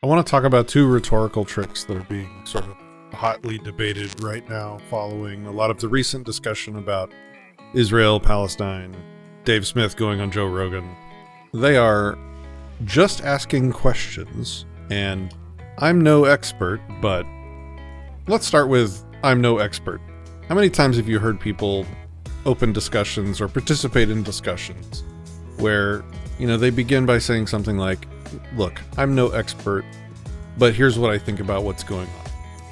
I want to talk about two rhetorical tricks that are being sort of hotly debated right now following a lot of the recent discussion about Israel, Palestine, Dave Smith going on Joe Rogan. They are just asking questions, and I'm no expert, but let's start with I'm no expert. How many times have you heard people open discussions or participate in discussions where, they begin by saying something like, look, I'm no expert, but here's what I think about what's going on.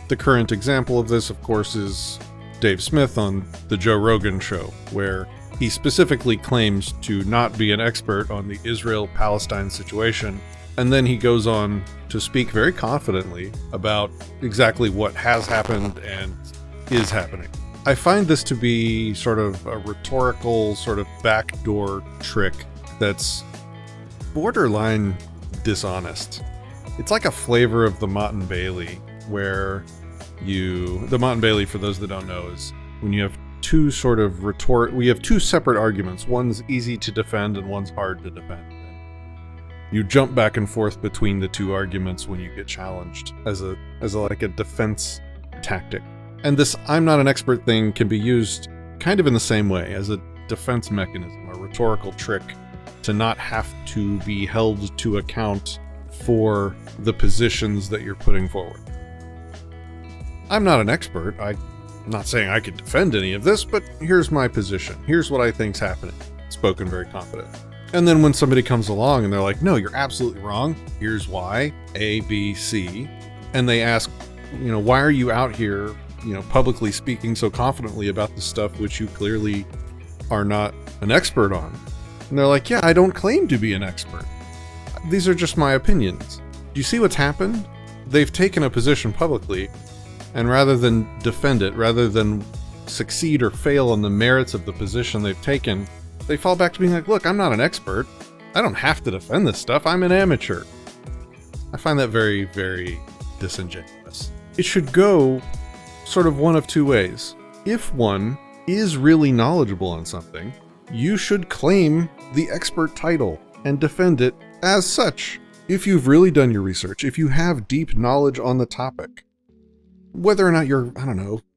The current example of this, of course, is Dave Smith on the Joe Rogan show, where he specifically claims to not be an expert on the Israel-Palestine situation, and then he goes on to speak very confidently about exactly what has happened and is happening. I find this to be sort of a rhetorical, sort of backdoor trick that's borderline dishonest. It's like a flavor of the Mott and Bailey, where the Mott and Bailey, for those that don't know, is when you have two sort of we have two separate arguments. One's easy to defend and one's hard to defend. You jump back and forth between the two arguments when you get challenged as a defense tactic. And this I'm not an expert thing can be used kind of in the same way as a defense mechanism, a rhetorical trick to not have to be held to account for the positions that you're putting forward. I'm not an expert. I'm not saying I could defend any of this, but here's my position. Here's what I think's happening. Spoken very confident. And then when somebody comes along and they're like, no, you're absolutely wrong. Here's why, A, B, C. And they ask, why are you out here, publicly speaking so confidently about the stuff which you clearly are not an expert on? And they're like, yeah, I don't claim to be an expert. These are just my opinions. Do you see what's happened? They've taken a position publicly, and rather than defend it, rather than succeed or fail on the merits of the position they've taken, they fall back to being like, look, I'm not an expert. I don't have to defend this stuff. I'm an amateur. I find that very, very disingenuous. It should go sort of one of two ways. If one is really knowledgeable on something, you should claim the expert title and defend it as such. If you've really done your research, if you have deep knowledge on the topic, whether or not you're,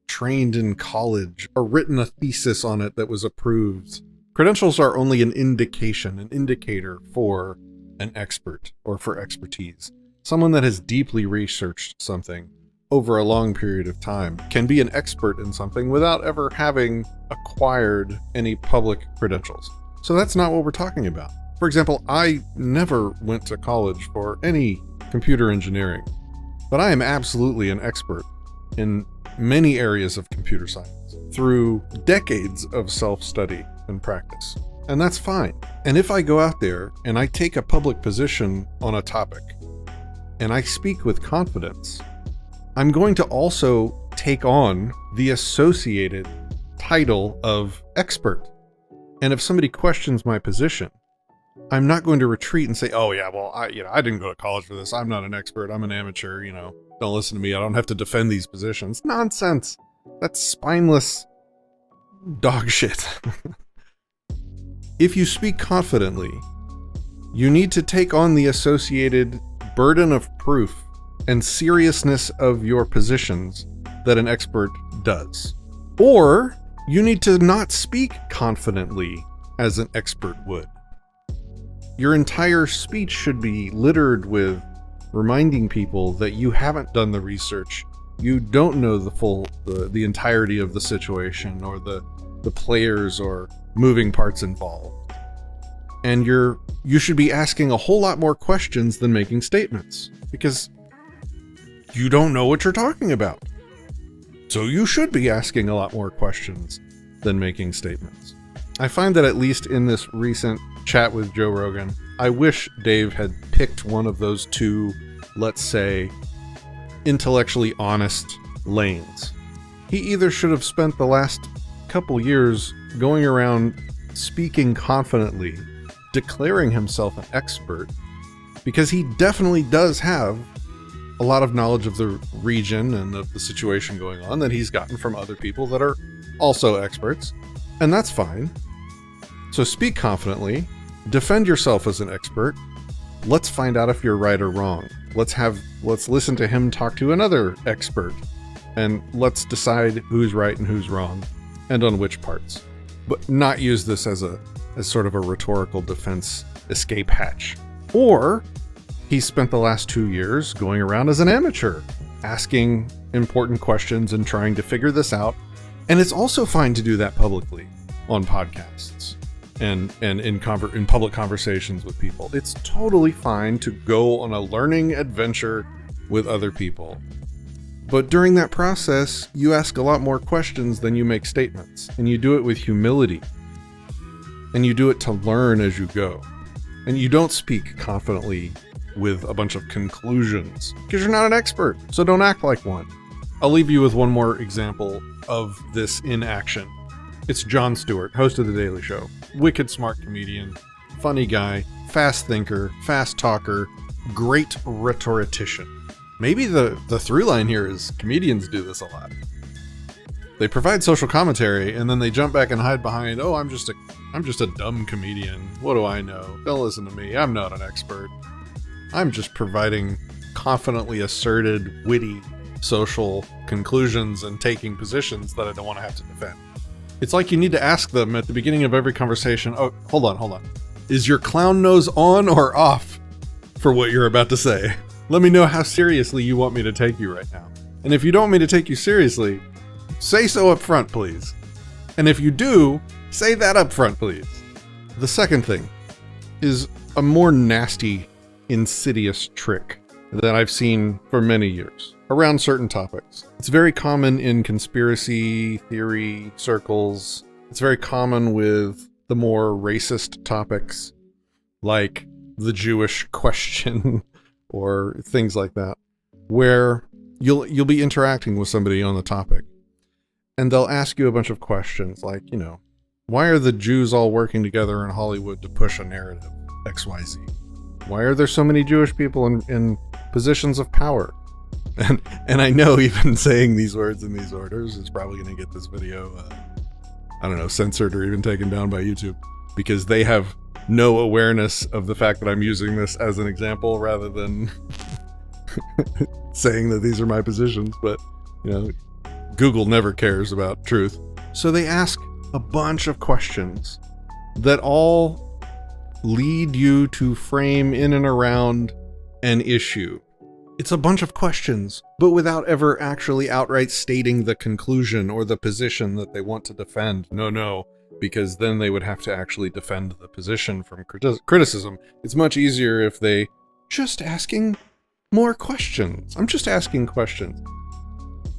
trained in college or written a thesis on it that was approved, credentials are only an indicator for an expert or for expertise. Someone that has deeply researched something over a long period of time can be an expert in something without ever having acquired any public credentials. So that's not what we're talking about. For example, I never went to college for any computer engineering, but I am absolutely an expert in many areas of computer science through decades of self-study and practice. And that's fine. And if I go out there and I take a public position on a topic and I speak with confidence, I'm going to also take on the associated title of expert. And if somebody questions my position, I'm not going to retreat and say, oh yeah, well, I didn't go to college for this. I'm not an expert. I'm an amateur. Don't listen to me. I don't have to defend these positions. Nonsense. That's spineless dog shit. If you speak confidently, you need to take on the associated burden of proof and seriousness of your positions that an expert does. Or you need to not speak confidently as an expert would. Your entire speech should be littered with reminding people that you haven't done the research, you don't know the entirety of the situation or the players or moving parts involved. And you should be asking a whole lot more questions than making statements, because you don't know what you're talking about. So you should be asking a lot more questions than making statements. I find that at least in this recent chat with Joe Rogan, I wish Dave had picked one of those two, let's say, intellectually honest lanes. He either should have spent the last couple years going around speaking confidently, declaring himself an expert, because he definitely does have a lot of knowledge of the region and of the situation going on that he's gotten from other people that are also experts, and that's fine. So speak confidently, defend yourself as an expert. Let's find out if you're right or wrong. let's listen to him talk to another expert, and let's decide who's right and who's wrong, and on which parts. But not use this as sort of a rhetorical defense escape hatch. Or he spent the last 2 years going around as an amateur, asking important questions and trying to figure this out. And it's also fine to do that publicly on podcasts and in public conversations with people. It's totally fine to go on a learning adventure with other people. But during that process, you ask a lot more questions than you make statements, and you do it with humility. And you do it to learn as you go. And you don't speak confidently with a bunch of conclusions, because you're not an expert, so don't act like one. I'll leave you with one more example of this in action. It's Jon Stewart, host of The Daily Show. Wicked smart comedian, funny guy, fast thinker, fast talker, great rhetorician. Maybe the through line here is comedians do this a lot. They provide social commentary and then they jump back and hide behind, oh, I'm just a dumb comedian. What do I know? Don't listen to me. I'm not an expert. I'm just providing confidently asserted, witty social conclusions and taking positions that I don't want to have to defend. It's like you need to ask them at the beginning of every conversation, oh, hold on. Is your clown nose on or off for what you're about to say? Let me know how seriously you want me to take you right now. And if you don't want me to take you seriously, say so up front, please. And if you do, say that up front, please. The second thing is a more nasty, insidious trick that I've seen for many years around certain topics. It's very common in conspiracy theory circles. It's very common with the more racist topics, like the Jewish question or things like that, where you'll be interacting with somebody on the topic, and they'll ask you a bunch of questions like, why are the Jews all working together in Hollywood to push a narrative XYZ? Why are there so many Jewish people in positions of power? And I know even saying these words in these orders is probably going to get this video, censored or even taken down by YouTube, because they have no awareness of the fact that I'm using this as an example rather than saying that these are my positions. But, Google never cares about truth. So they ask a bunch of questions that all lead you to frame in and around an issue. It's a bunch of questions, but without ever actually outright stating the conclusion or the position that they want to defend. No, because then they would have to actually defend the position from criticism. It's much easier if they just asking more questions. I'm just asking questions.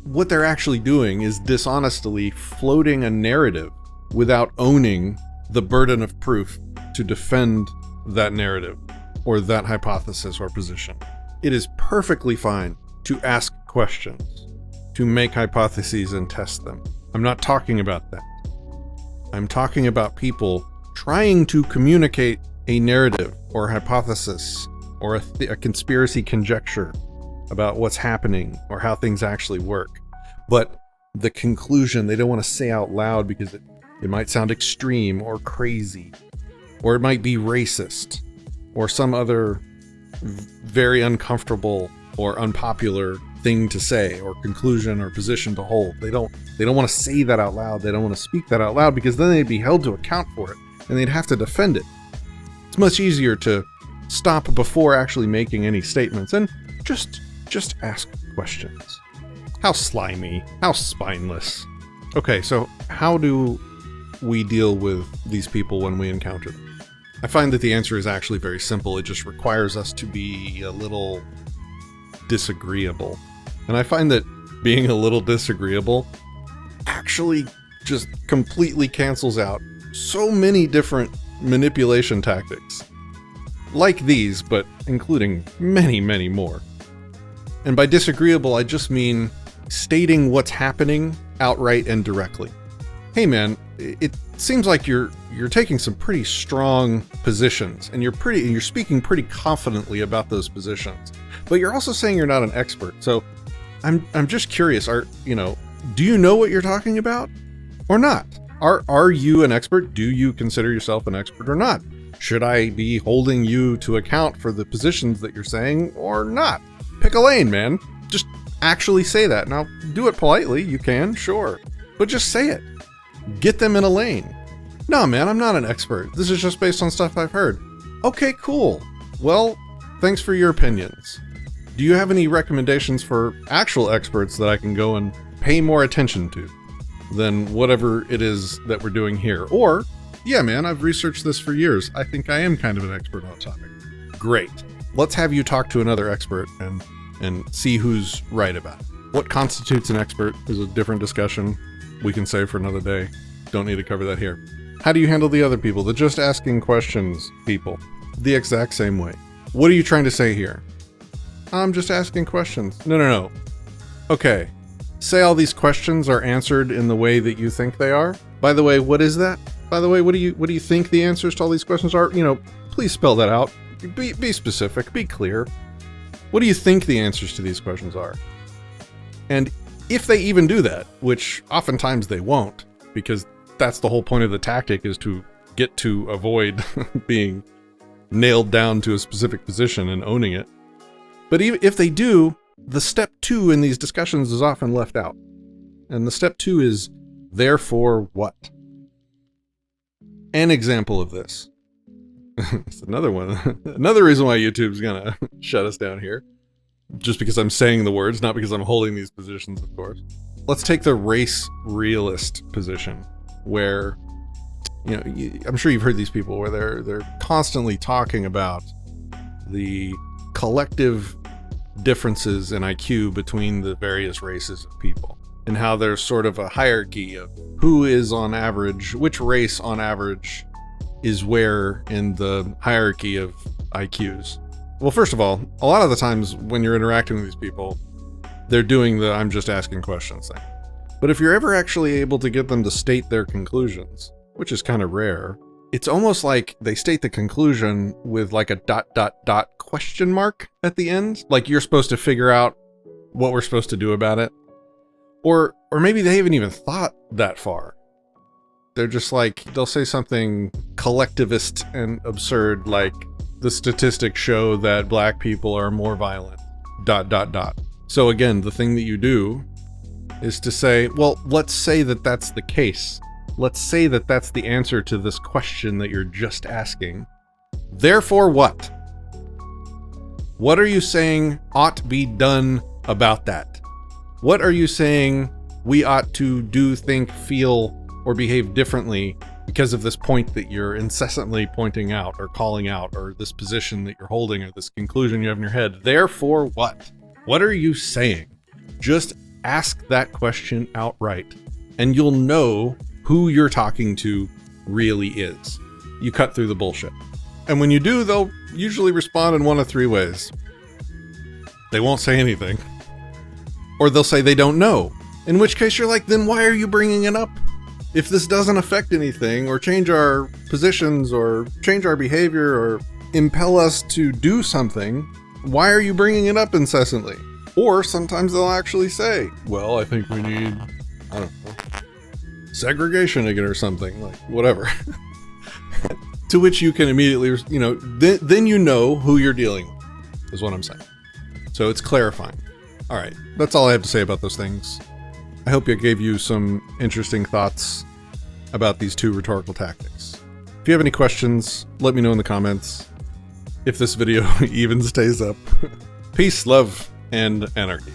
What they're actually doing is dishonestly floating a narrative without owning the burden of proof to defend that narrative or that hypothesis or position. It is perfectly fine to ask questions, to make hypotheses and test them. I'm not talking about that. I'm talking about people trying to communicate a narrative or hypothesis or a conspiracy conjecture about what's happening or how things actually work. But the conclusion they don't want to say out loud because it might sound extreme or crazy, or it might be racist or some other very uncomfortable or unpopular thing to say or conclusion or position to hold. They don't want to say that out loud. They don't want to speak that out loud because then they'd be held to account for it and they'd have to defend it. It's much easier to stop before actually making any statements and just ask questions. How slimy, how spineless. Okay, so how do we deal with these people when we encounter them? I find that the answer is actually very simple. It just requires us to be a little disagreeable. And I find that being a little disagreeable actually just completely cancels out so many different manipulation tactics. Like these, but including many, many more. And by disagreeable, I just mean stating what's happening outright and directly. Hey man, it seems like you're taking some pretty strong positions and you're speaking pretty confidently about those positions. But you're also saying you're not an expert. So I'm just curious, do you know what you're talking about or not? Are you an expert? Do you consider yourself an expert or not? Should I be holding you to account for the positions that you're saying or not? pick a lane, man. Just actually say that. Now, do it politely. You can, sure. But just say it. Get them in a lane. No, man, I'm not an expert. This is just based on stuff I've heard. Okay, cool. Well, thanks for your opinions. Do you have any recommendations for actual experts that I can go and pay more attention to than whatever it is that we're doing here? Or, yeah, man, I've researched this for years. I think I am kind of an expert on the topic. Great. Let's have you talk to another expert and see who's right about it. What constitutes an expert is a different discussion we can save for another day. Don't need to cover that here. How do you handle the other people, the just asking questions people? The exact same way. What are you trying to say here? I'm just asking questions. No. Okay. Say all these questions are answered in the way that you think they are. By the way, what is that? By the way, what do you think the answers to all these questions are? Please spell that out. Be specific, be clear. What do you think the answers to these questions are? And if they even do that, which oftentimes they won't, because that's the whole point of the tactic, is to get to avoid being nailed down to a specific position and owning it. But even if they do, the step 2 in these discussions is often left out. And the step 2 is, therefore what? An example of this. It's another one. Another reason why YouTube's gonna shut us down here. Just because I'm saying the words, not because I'm holding these positions, of course. Let's take the race realist position, where, I'm sure you've heard these people where they're constantly talking about the collective differences in IQ between the various races of people, and how there's sort of a hierarchy of who is on average, which race on average is where in the hierarchy of IQs. Well, first of all, a lot of the times when you're interacting with these people, they're doing the I'm just asking questions thing. But if you're ever actually able to get them to state their conclusions, which is kind of rare, it's almost like they state the conclusion with like a ... question mark at the end. Like you're supposed to figure out what we're supposed to do about it. Or maybe they haven't even thought that far. They're just like, they'll say something collectivist and absurd, like the statistics show that black people are more violent, ... So again, the thing that you do is to say, well, let's say that that's the case. Let's say that that's the answer to this question that you're just asking. Therefore what? What are you saying ought be done about that? What are you saying we ought to do, think, feel, or behave differently because of this point that you're incessantly pointing out or calling out, or this position that you're holding, or this conclusion you have in your head? Therefore what? What are you saying? Just ask that question outright, and you'll know who you're talking to really is. You cut through the bullshit. And when you do, they'll usually respond in one of 3 ways. They won't say anything. Or they'll say they don't know. In which case you're like, then why are you bringing it up? If this doesn't affect anything, or change our positions, or change our behavior, or impel us to do something, why are you bringing it up incessantly? Or sometimes they'll actually say, well, I think we need, I don't know, segregation again or something, like whatever. To which you can immediately, then you know who you're dealing with, is what I'm saying. So it's clarifying. All right, that's all I have to say about those things. I hope it gave you some interesting thoughts about these 2 rhetorical tactics. If you have any questions, let me know in the comments. If this video even stays up. Peace, love, and anarchy.